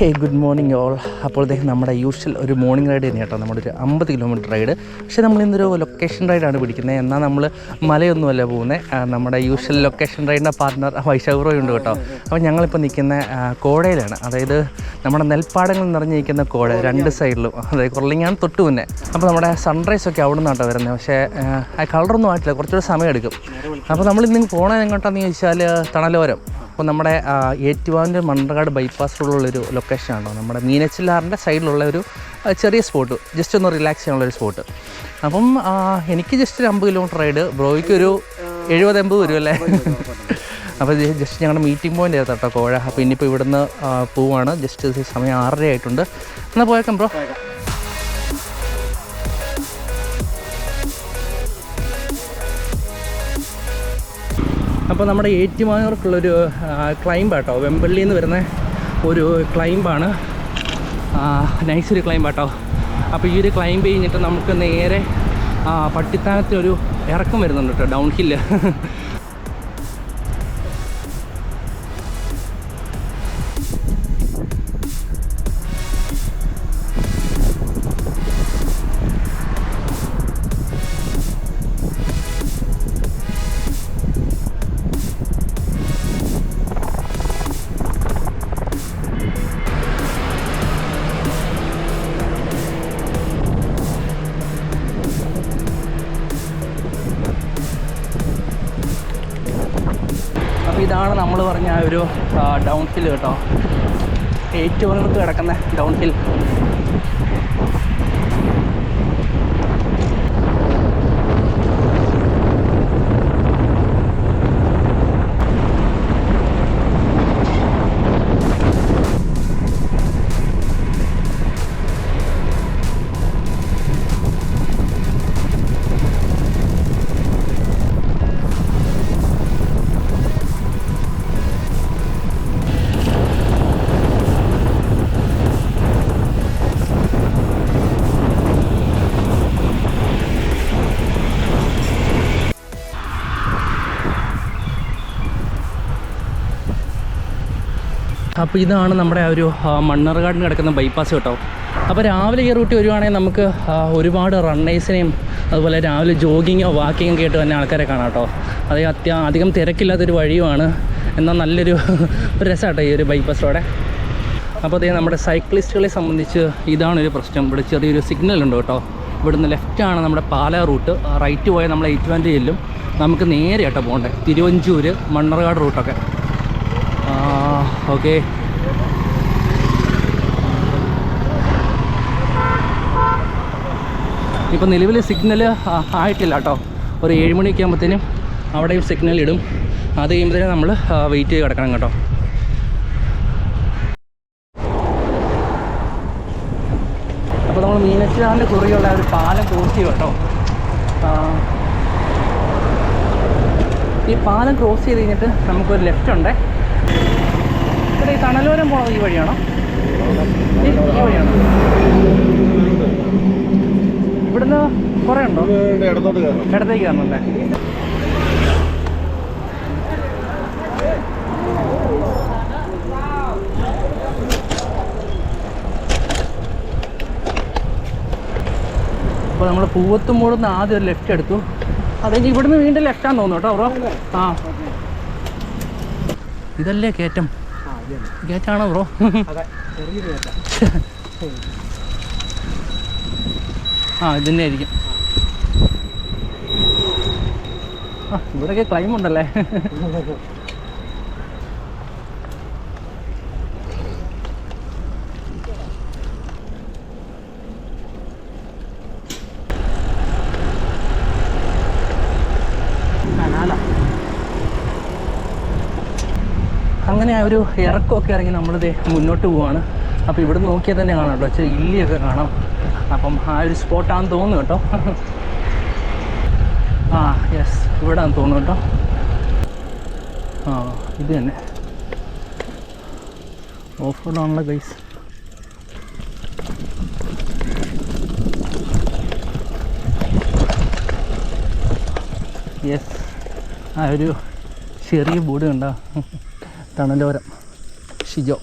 ഹേ good morning all. അപ്പോഴത്തേക്കും നമ്മുടെ usual ഒരു മോർണിംഗ് റൈഡ് തന്നെ കേട്ടോ, നമ്മുടെ ഒരു 50 കിലോമീറ്റർ റൈഡ്. പക്ഷേ നമ്മളിന്നൊരു ലൊക്കേഷൻ റൈഡാണ് പിടിക്കുന്നത്. എന്നാൽ നമ്മൾ മലയൊന്നുമല്ല പോകുന്നത്. നമ്മുടെ യൂഷ്വൽ ലൊക്കേഷൻ റൈഡിൻ്റെ പാർട്ട്ണർ വൈശാഖ് ഉണ്ട് കേട്ടോ. അപ്പോൾ ഞങ്ങളിപ്പോൾ നിൽക്കുന്ന കോടയിലാണ്, അതായത് നമ്മുടെ നെൽപ്പാടങ്ങൾ നിറഞ്ഞിരിക്കുന്ന കോട രണ്ട് സൈഡിലും, അതായത് കൊള്ളിങ്ങാണ് തൊട്ട് മുന്നേ. അപ്പോൾ നമ്മുടെ സൺറൈസൊക്കെ അവിടെ നിന്നാട്ടോ വരുന്നത്. പക്ഷേ ആ കളറൊന്നും ആയിട്ടില്ല, കുറച്ചുകൂടെ സമയം എടുക്കും. അപ്പോൾ നമ്മളിന്ന് പോകണത് എങ്ങോട്ടാണെന്ന് ചോദിച്ചാൽ തണലോരം. അപ്പോൾ നമ്മുടെ ഏറ്റുവാൻ്റെ മണ്ണർകാട് ബൈപ്പാസിലുള്ളൊരു ലൊക്കേഷനാണോ, നമ്മുടെ മീനച്ചിലാറിൻ്റെ സൈഡിലുള്ള ഒരു ചെറിയ സ്പോട്ട്, ജസ്റ്റ് ഒന്ന് റിലാക്സ് ചെയ്യാനുള്ളൊരു സ്പോട്ട്. അപ്പം എനിക്ക് ജസ്റ്റ് ഒരു 50 കിലോമീറ്റർ റൈഡ്, ബ്രോയ്ക്ക് ഒരു 70-80 വരുമല്ലേ. അപ്പോൾ ജസ്റ്റ് ഞങ്ങളുടെ മീറ്റിംഗ് പോയിൻ്റ് ആയിരുന്നു കേട്ടോ കോഴ. അപ്പോൾ ഇനിയിപ്പോൾ ഇവിടുന്ന് പോവാണ്. ജസ്റ്റ് സമയം 6:30 ആയിട്ടുണ്ട്. എന്നാൽ പോയേക്കാം ബ്രോ. അപ്പോൾ നമ്മുടെ ഏറ്റുമാനൂർക്കുള്ളൊരു ക്ലൈംബാട്ടോ, വെമ്പള്ളിയിൽ നിന്ന് വരുന്ന ഒരു ക്ലൈംബാണ്. നൈസൊരു ക്ലൈംബാട്ടോ. അപ്പോൾ ഈ ഒരു ക്ലൈംബ് കഴിഞ്ഞിട്ട് നമുക്ക് നേരെ പട്ടിത്താനത്തിനൊരു ഇറക്കം വരുന്നുണ്ട് കേട്ടോ, ഡൗൺ ഹില്ല്. അപ്പോൾ ഇതാണ് നമ്മൾ പറഞ്ഞ ആ ഒരു ഡൗൺ ഹിൽ കേട്ടോ, ഏറ്റവും അടുത്ത് കിടക്കുന്ന ഡൗൺ ഹിൽ. അപ്പോൾ ഇതാണ് നമ്മുടെ ആ ഒരു മണ്ണർകാടിന് കിടക്കുന്ന ബൈപ്പാസ് കേട്ടോ. അപ്പോൾ രാവിലെ ഈ റൂട്ടിൽ വരുവാണെങ്കിൽ നമുക്ക് ഒരുപാട് റണ്ണേഴ്സിനെയും അതുപോലെ രാവിലെ ജോഗിങ്ങോ വാക്കിങ്ങോ കേട്ട് തന്നെ ആൾക്കാരെ കാണാം കേട്ടോ. അത് അധികം തിരക്കില്ലാത്തൊരു വഴിയുമാണ്, എന്നാൽ നല്ലൊരു രസമാട്ടോ ഈ ഒരു ബൈപ്പാസിലൂടെ. അപ്പോൾ അതേ നമ്മുടെ സൈക്ലിസ്റ്റുകളെ സംബന്ധിച്ച് ഇതാണൊരു പ്രശ്നം. ഇവിടെ ചെറിയൊരു സിഗ്നൽ ഉണ്ട് കേട്ടോ. ഇവിടുന്ന് ലെഫ്റ്റാണ് നമ്മുടെ പാലാ റൂട്ട്, റൈറ്റ് പോയാൽ നമ്മൾ ഏറ്റുവാൻ്റെ ചെല്ലും. നമുക്ക് നേരെ കേട്ടോ പോകണ്ടേ, തിരുവഞ്ചൂർ മണ്ണർകാട് റൂട്ടൊക്കെ. ഓക്കെ, ഇപ്പോൾ നിലവിൽ സിഗ്നൽ ആയിട്ടില്ല കേട്ടോ. ഒരു 7 മണിയൊക്കെ ആകുമ്പോഴത്തേനും അവിടെയും സിഗ്നൽ ഇടും. അത് കഴിയുമ്പോഴത്തേനും നമ്മൾ വെയിറ്റ് ചെയ്ത് കിടക്കണം കേട്ടോ. അപ്പോൾ നമ്മൾ മീനച്ചിലാറിൻ്റെ കുറിയുള്ള ഒരു പാലം ക്രോസ് ചെയ്യും കേട്ടോ. ഈ പാലം ക്രോസ് ചെയ്ത് കഴിഞ്ഞിട്ട് നമുക്കൊരു ലെഫ്റ്റ് ഉണ്ട്. ഇവിടെ ഈ തണലോരം പോണത് ഈ വഴിയാണോ? ഈ വഴിയാണോ? ഇവിടുന്ന് കുറേ ഉണ്ടോ? ഇടത്തേക്ക് കയറണല്ലേ? അപ്പോൾ നമ്മൾ പൂവത്തുമ്പോഴ് നിന്ന് ആദ്യം ഒരു ലെഫ്റ്റ് എടുത്തു. അതെങ്കിൽ ഇവിടുന്ന് വീണ്ടും ലെഫ്റ്റാന്ന് തോന്നുന്നു കേട്ടോ ബ്രോ. ഇതല്ലേ കയറ്റം? കയറ്റാണോ ബ്രോ? ഇത് തന്നെ ആയിരിക്കും. ഇവിടെയൊക്കെ ക്ലൈം ഉണ്ടല്ലേ. അങ്ങനെ ആ ഒരു ഇറക്കമൊക്കെ ഇറങ്ങി നമ്മളിത് മുന്നോട്ട് പോവാണ്. അപ്പോൾ ഇവിടെ നോക്കിയാൽ തന്നെ കാണാം കേട്ടോ, ഇച്ചിരി ഇല്ലിയൊക്കെ കാണാം. അപ്പം ആ ഒരു സ്പോട്ടാണെന്ന് തോന്നുന്നു കേട്ടോ. യെസ്, ഇവിടെ ആണെന്ന് തോന്നുന്നു കേട്ടോ. ഇത് തന്നെ ഓഫ് റോഡാണല്ലോ ഗൈസ്. യെസ്, ആ ഒരു ചെറിയ ബോർഡ് കണ്ടോ, തണലോരം ഷിജോ.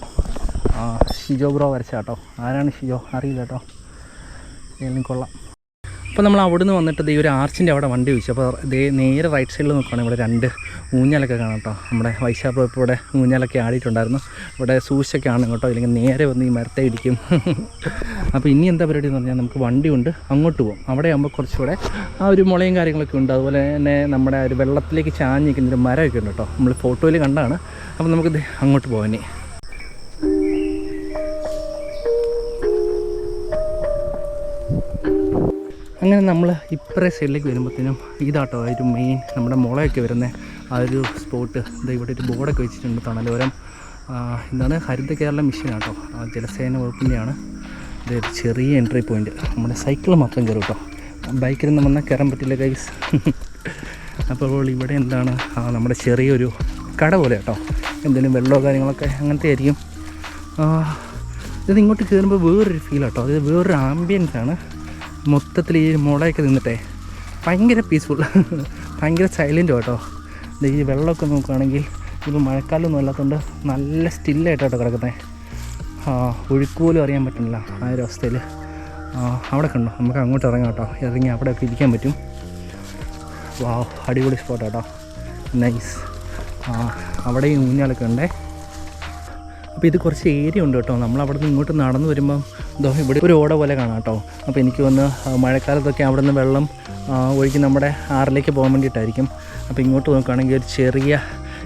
ഷിജോ ബ്രോ വരച്ച കേട്ടോ. ആരാണ് ഷിജോ അറിയില്ല കേട്ടോ. ഏതായാലും കൊള്ളാം. അപ്പോൾ നമ്മൾ അവിടെ നിന്ന് വന്നിട്ട് ഈ ഒരു ആർച്ചിൻ്റെ അവിടെ വണ്ടി വെച്ചു. അപ്പോൾ ഇതേ നേരെ റൈറ്റ് സൈഡിൽ നോക്കുകയാണെങ്കിൽ ഇവിടെ 2 ഊഞ്ഞാലൊക്കെ കാണാം കേട്ടോ. നമ്മുടെ വൈശാഖ് ഇപ്പോൾ ഇവിടെ ഊഞ്ഞാലൊക്കെ ആടിയിട്ടുണ്ടായിരുന്നു. ഇവിടെ സൂക്ഷിച്ചൊക്കെ ആണ് കേട്ടോ, ഇല്ലെങ്കിൽ നേരെ വന്ന് ഈ മരത്തെ ഇടിക്കും. അപ്പോൾ ഇനി എന്താ പരിപാടി എന്ന് പറഞ്ഞാൽ നമുക്ക് വണ്ടി കൊണ്ട് അങ്ങോട്ട് പോകും. അവിടെ ആകുമ്പോൾ കുറച്ചുകൂടെ ആ ഒരു മുളയും കാര്യങ്ങളൊക്കെ ഉണ്ട്. അതുപോലെ തന്നെ നമ്മുടെ ഒരു വെള്ളത്തിലേക്ക് ചാഞ്ഞ് നിൽക്കുന്നൊരു മരമൊക്കെ ഉണ്ട് കേട്ടോ. നമ്മൾ ഫോട്ടോയിൽ കണ്ടാണ്. അപ്പോൾ നമുക്കിത് അങ്ങോട്ട് പോകാൻ. അങ്ങനെ നമ്മൾ ഇപ്പറേ സൈഡിലേക്ക് വരുമ്പോഴത്തേനും ഇതാട്ടോ ഒരു മെയിൻ നമ്മുടെ മുളയൊക്കെ വരുന്ന ആ ഒരു സ്പോട്ട്. ഇത് ഇവിടെ ഒരു ബോർഡൊക്കെ വെച്ചിട്ടുണ്ട് തണലോരം. എന്താണ് ഹരിത കേരള മിഷനാട്ടോ, ജലസേന വകുപ്പിൻ്റെയാണ്. ഇത് ചെറിയ എൻട്രി പോയിൻറ്റ്. നമ്മുടെ സൈക്കിൾ മാത്രം കയറും കേട്ടോ, ബൈക്കിലൊന്നും വന്നാൽ കയറാൻ പറ്റില്ല ഗൈസ്. അപ്പോൾ ഇവിടെ എന്താണ് നമ്മുടെ ചെറിയൊരു കട പോലെ കേട്ടോ, എന്തെങ്കിലും വെള്ളമോ കാര്യങ്ങളൊക്കെ അങ്ങനത്തെ ആയിരിക്കും. ഇത് ഇങ്ങോട്ട് കയറുമ്പോൾ വേറൊരു ഫീൽ കേട്ടോ, അത് വേറൊരു ആംബിയൻസാണ്. മൊത്തത്തിൽ ഈ മുളയൊക്കെ നിന്നിട്ടേ ഭയങ്കര പീസ്ഫുൾ, ഭയങ്കര സൈലൻറ്റും കേട്ടോ. ഈ വെള്ളമൊക്കെ നോക്കുകയാണെങ്കിൽ ഇപ്പോൾ മഴക്കാലമൊന്നും അല്ലാത്തതുകൊണ്ട് നല്ല സ്റ്റില്ലായിട്ടോ കിടക്കുന്നത്. ഒഴുക്ക് പോലും അറിയാൻ പറ്റുന്നില്ല ആ ഒരു അവസ്ഥയിൽ. അവിടെ കണ്ടോ, നമുക്ക് അങ്ങോട്ട് ഇറങ്ങാം കേട്ടോ. ഇറങ്ങി അവിടെയൊക്കെ ഇരിക്കാൻ പറ്റും. വാവ്, അടിപൊളി സ്പോട്ട് കേട്ടോ, നൈസ്. അവിടെയും ഊഞ്ഞാലൊക്കെ ഉണ്ടേ. അപ്പോൾ ഇത് കുറച്ച് ഏരിയ ഉണ്ട് കേട്ടോ. നമ്മളവിടെ നിന്ന് ഇങ്ങോട്ട് നടന്നു വരുമ്പം ഇവിടെ ഒരു ഓട പോലെ കാണാം കേട്ടോ. അപ്പോൾ എനിക്ക് വന്ന് മഴക്കാലത്തൊക്കെ അവിടെ നിന്ന് വെള്ളം ഒഴുകി നമ്മുടെ ആറിലേക്ക് പോകാൻ വേണ്ടിയിട്ടായിരിക്കും. അപ്പോൾ ഇങ്ങോട്ട് നോക്കുകയാണെങ്കിൽ ഒരു ചെറിയ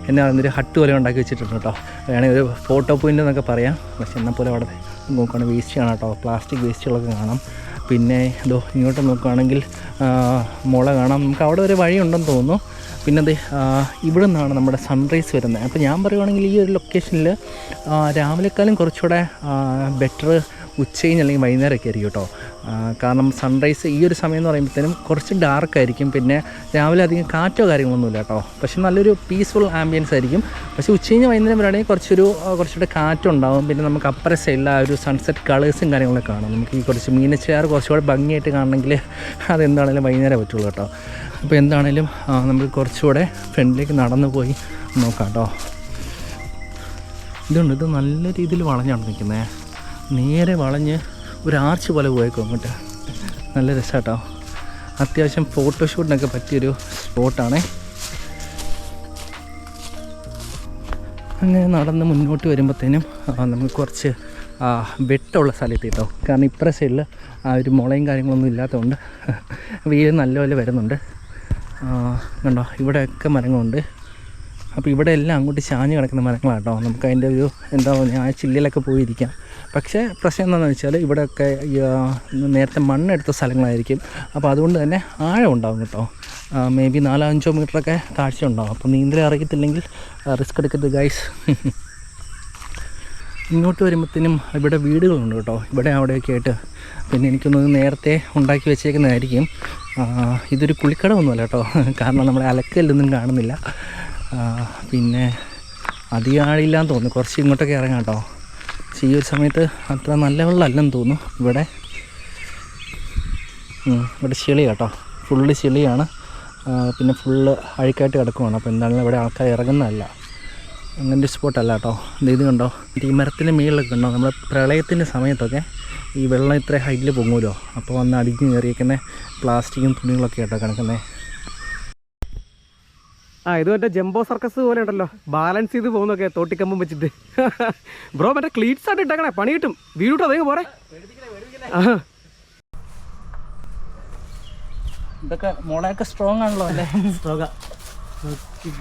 എന്നാ പറയുന്നൊരു ഹട്ട് പോലെ ഉണ്ടാക്കി വെച്ചിട്ടുണ്ട് കേട്ടോ. വേണമെങ്കിൽ ഒരു ഫോട്ടോ പോയിൻ്റ് എന്നൊക്കെ പറയാം. പക്ഷെ എന്നപ്പോലെ അവിടെ നോക്കുകയാണെങ്കിൽ വേസ്റ്റ് കാണാം കേട്ടോ, പ്ലാസ്റ്റിക് വേസ്റ്റുകളൊക്കെ കാണാം. പിന്നെ ഇങ്ങോട്ട് നോക്കുകയാണെങ്കിൽ മുള കാണാം. നമുക്ക് അവിടെ ഒരു വഴി ഉണ്ടെന്ന് തോന്നുന്നു. പിന്നെ അത് ഇവിടെ നിന്നാണ് നമ്മുടെ സൺറൈസ് വരുന്നത്. അപ്പോൾ ഞാൻ പറയുവാണെങ്കിൽ ഈ ഒരു ലൊക്കേഷനിൽ രാവിലെക്കാളും കുറച്ചുകൂടെ ബെറ്റർ ഉച്ചയും അല്ലെങ്കിൽ വൈകുന്നേരമൊക്കെ ആയിരിക്കും കേട്ടോ. കാരണം സൺറൈസ് ഈ ഒരു സമയം എന്ന് പറയുമ്പോഴത്തേനും കുറച്ച് ഡാർക്കായിരിക്കും. പിന്നെ രാവിലെ അധികം കാറ്റോ കാര്യങ്ങളൊന്നുമില്ല കേട്ടോ. പക്ഷെ നല്ലൊരു പീസ്ഫുൾ ആംബിയൻസ് ആയിരിക്കും. പക്ഷേ ഉച്ചകഴിഞ്ഞ് വൈകുന്നേരം വരികയാണെങ്കിൽ കുറച്ചുകൂടെ കാറ്റുണ്ടാവും. പിന്നെ നമുക്ക് അപ്പുറ സൈഡിൽ ആ ഒരു സൺസെറ്റ് കളേഴ്സും കാര്യങ്ങളൊക്കെ കാണാം. നമുക്ക് ഈ കുറച്ച് മീനച്ചാർ കുറച്ചുകൂടെ ഭംഗിയായിട്ട് കാണണമെങ്കിൽ അതെന്താണെങ്കിലും വൈകുന്നേരം പറ്റുള്ളൂ കേട്ടോ. അപ്പോൾ എന്താണേലും നമുക്ക് കുറച്ചുകൂടെ ഫ്രണ്ടിലേക്ക് നടന്നു പോയി നോക്കാം കേട്ടോ. ഇത് നല്ല രീതിയിൽ വളഞ്ഞാണ് നിൽക്കുന്നത്. നേരെ വളഞ്ഞ് ഒരു ആർച്ച് പോലെ പോയേക്കും അങ്ങോട്ട്. നല്ല രസമാട്ടോ, അത്യാവശ്യം ഫോട്ടോഷൂട്ടിനൊക്കെ പറ്റിയൊരു സ്പോട്ടാണേ. അങ്ങനെ നടന്ന് മുന്നോട്ട് വരുമ്പോഴത്തേനും നമുക്ക് കുറച്ച് വെട്ടമുള്ള സ്ഥലത്ത് കേട്ടോ. കാരണം ഇപ്പുറ സൈഡിൽ ആ ഒരു മുളയും കാര്യങ്ങളൊന്നും ഇല്ലാത്തതുകൊണ്ട് വെയിൽ നല്ലപോലെ വരുന്നുണ്ട്. കണ്ടോ, ഇവിടെയൊക്കെ മരങ്ങളുണ്ട്. അപ്പോൾ ഇവിടെ എല്ലാം അങ്ങോട്ട് ചാഞ്ഞ് കിടക്കുന്ന മരങ്ങളാട്ടോ. നമുക്ക് അതിൻ്റെ ഒരു എന്താ പറയുക, ആ ചില്ലിലൊക്കെ പോയിരിക്കാം. പക്ഷേ പ്രശ്നം എന്താണെന്ന് വെച്ചാൽ ഇവിടെയൊക്കെ നേരത്തെ മണ്ണെടുത്ത സ്ഥലങ്ങളായിരിക്കും. അപ്പോൾ അതുകൊണ്ട് തന്നെ ആഴം ഉണ്ടാകും കേട്ടോ. മേ ബി 4-5 മീറ്ററൊക്കെ താഴ്ച ഉണ്ടാകും. അപ്പോൾ നീന്തൽ അറിയത്തില്ലെങ്കിൽ റിസ്ക് എടുക്കരുത് ഗൈസ്. ഇങ്ങോട്ട് വരുമ്പോഴത്തേനും ഇവിടെ വീടുകളുണ്ട് കേട്ടോ, ഇവിടെ അവിടെയൊക്കെ ആയിട്ട്. പിന്നെ എനിക്കൊന്ന് നേരത്തെ ഉണ്ടാക്കി വെച്ചേക്കുന്നതായിരിക്കും. ഇതൊരു കുളിക്കട ഒന്നുമല്ല കേട്ടോ, കാരണം നമ്മുടെ അലക്കല്ലൊന്നും കാണുന്നില്ല. പിന്നെ അധികം ആഴില്ലാന്ന് തോന്നുന്നു, കുറച്ച് ഇങ്ങോട്ടൊക്കെ ഇറങ്ങാം കേട്ടോ. പക്ഷേ ഈ ഒരു സമയത്ത് അത്ര നല്ല വെള്ളമല്ലെന്ന് തോന്നുന്നു. ഇവിടെ ചെളി കേട്ടോ, ഫുള്ള് ചെളിയാണ്. പിന്നെ ഫുള്ള് അഴുക്കായിട്ട് കിടക്കുവാണ്. അപ്പോൾ എന്താണെങ്കിലും ഇവിടെ ആൾക്കാർ ഇറങ്ങുന്നതല്ല, അങ്ങനത്തെ സ്പോട്ടല്ല കേട്ടോ. ഇത് കണ്ടോ, ഈ മരത്തിൻ്റെ മുകളിലൊക്കെ ഉണ്ടോ, നമ്മൾ പ്രളയത്തിൻ്റെ സമയത്തൊക്കെ ഈ വെള്ളം ഇത്ര ഹൈറ്റിൽ പൊങ്ങുമല്ലോ, അപ്പോൾ വന്ന് അടിഞ്ഞ് കയറിയിരിക്കുന്ന പ്ലാസ്റ്റിക്കും തുണികളൊക്കെ കേട്ടോ കിടക്കുന്നത്. ഇത് മറ്റേ ജംബോ സർക്കസ് പോലെ ഉണ്ടല്ലോ, ബാലൻസ് ചെയ്ത് പോകുന്നൊക്കെ തോട്ടിക്കമ്പം വെച്ചിട്ട്. ബ്രോ മറ്റേ ക്ലീറ്റ്സ് ആയിട്ട് ഇട്ടേക്കണേ, പണി കിട്ടും. വീടൂട്ടോ അതേ പോരെ. ഇതൊക്കെ മുളയൊക്കെ സ്ട്രോങ് ആണല്ലോ അല്ലേ? സ്ട്രോങ്ങാ,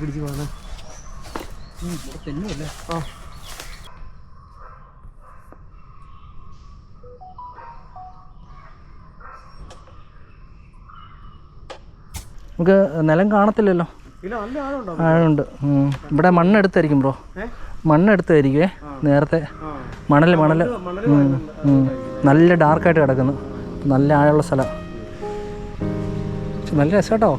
പിടിച്ച് പോകണം. തെന്നുമല്ലേ? നമുക്ക് നിലം കാണത്തില്ലല്ലോ, ആഴമുണ്ട്. ഇവിടെ മണ്ണെടുത്തായിരിക്കും ബ്രോ, മണ്ണെടുത്തായിരിക്കുവേ നേരത്തെ. മണൽ നല്ല ഡാർക്കായിട്ട് കിടക്കുന്നു, നല്ല ആഴമുള്ള സ്ഥലം. നല്ല രസമാട്ടോ.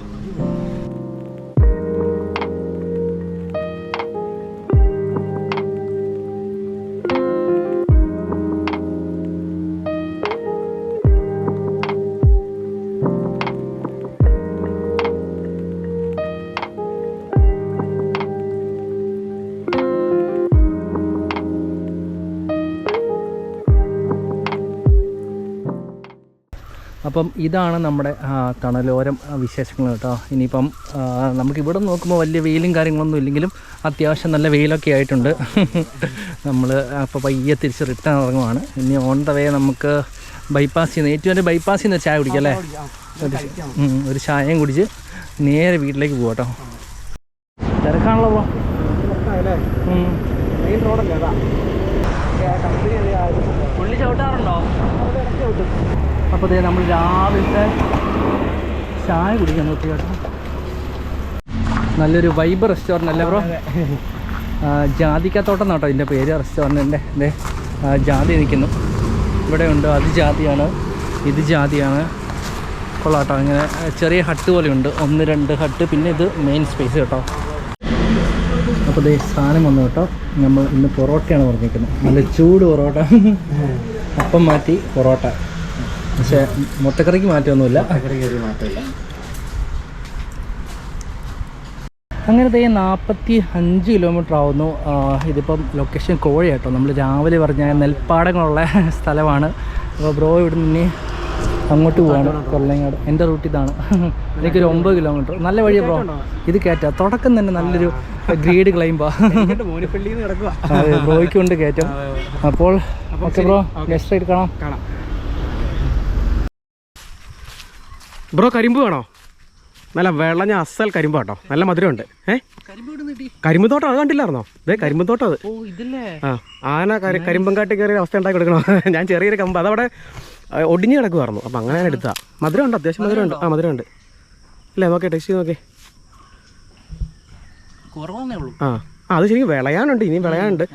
അപ്പം ഇതാണ് നമ്മുടെ തണലോരം വിശേഷങ്ങൾ കേട്ടോ. ഇനിയിപ്പം നമുക്കിവിടെ നോക്കുമ്പോൾ വലിയ വെയിലും കാര്യങ്ങളൊന്നും ഇല്ലെങ്കിലും അത്യാവശ്യം നല്ല വെയിലൊക്കെ ആയിട്ടുണ്ട്. നമ്മൾ അപ്പോൾ പയ്യെ തിരിച്ച് റിട്ടേൺ ഇറങ്ങുവാണ്. ഇനി ഓൺ ദ വേ നമുക്ക് ബൈപ്പാസിൽ നിന്ന് ഏറ്റവും ബൈപ്പാസിൽ നിന്ന് ചായ കുടിക്കാം അല്ലേ? ഒരു ചായയും കുടിച്ച് നേരെ വീട്ടിലേക്ക് പോകാം കേട്ടോ. തിരക്കാണല്ലോ ബ്രോ. മെയിൻ റോഡല്ലേ അതാ. പുള്ളി ചവിട്ടാറുണ്ടോ? അപ്പോൾ ദേ നമ്മൾ രാവിലത്തെ ചായ കുടിക്കാൻ നോക്കി കേട്ടോ. നല്ലൊരു വൈബ് റെസ്റ്റോറൻ്റ് അല്ലേ ബ്രോ? ജാതിക്കത്തോട്ടം കേട്ടോ ഇതിൻ്റെ പേര് റെസ്റ്റോറൻറ്റിൻ്റെ. ഇതേ ജാതി നിൽക്കുന്നു. ഇവിടെ ഉണ്ട്, അത് ജാതിയാണ്, ഇത് ജാതിയാണ്. കൊള്ളാട്ടോ. ഇങ്ങനെ ചെറിയ ഹട്ട് പോലെയുണ്ട്, 1-2 ഹട്ട്. പിന്നെ ഇത് മെയിൻ സ്പേസ് കേട്ടോ. അപ്പോൾ ദേ സാധനം വന്നു കേട്ടോ. നമ്മൾ ഇന്ന് പൊറോട്ടയാണ് പറഞ്ഞിരിക്കുന്നത്. നല്ല ചൂട് പൊറോട്ട. അപ്പം മാറ്റി പൊറോട്ട. പക്ഷേ മുട്ടക്കറിക്ക് മാറ്റമൊന്നുമില്ല. അങ്ങനെ ദേ 45 കിലോമീറ്റർ ആവുന്നു. ഇതിപ്പം ലൊക്കേഷൻ കോഴി കേട്ടോ. നമ്മൾ രാവിലെ പറഞ്ഞ നെൽപ്പാടങ്ങളുള്ള സ്ഥലമാണ്. അപ്പോൾ ബ്രോ ഇവിടെ നിന്ന് അങ്ങോട്ട് പോവാണ്, കൊല്ലങ്ങാട്. എൻ്റെ റൂട്ട് ഇതാണ്. എനിക്കൊരു 9 കിലോമീറ്റർ. നല്ല വഴിയാണ് ബ്രോ. ഇത് കയറ്റാം. തുടക്കം തന്നെ നല്ലൊരു ഗ്രേഡ് ക്ലൈംബാ. അതെ, ബ്രോയ്ക്കുണ്ട് കയറ്റം. അപ്പോൾ ഓക്കെ ബ്രോ, നെക്സ്റ്റ് ആയിട്ട് കാണാം. ബ്രോ കരിമ്പ് വേണോ? നല്ല വെള്ളഞ്ഞ അസൽ കരിമ്പ് കേട്ടോ. നല്ല മധുരമുണ്ട്. കരിമ്പ് തോട്ടം അത് കണ്ടില്ലായിരുന്നോ? ഇതേ കരിമ്പ് തോട്ടം അത്. ആന കരിമ്പങ്കാട്ടി കയറിയ അവസ്ഥ ഉണ്ടാക്കി കൊടുക്കണോ? ഞാൻ ചെറിയൊരു കമ്പ് അതവിടെ ഒടിഞ്ഞ് കിടക്കുമായിരുന്നു. അപ്പം അങ്ങനെ ഞാൻ എടുത്താ. മധുരമുണ്ട്, അത്യാവശ്യം മധുരമുണ്ട്. മധുരമുണ്ട് അല്ലേ? നോക്കേ, ടേസ്റ്റ് ചെയ്ത് നോക്കേ. കുറവാന്നേ ഉള്ളൂ. അത് ശരിക്കും വിളയാനുണ്ട്, ഇനിയും വിളയാനുണ്ട്.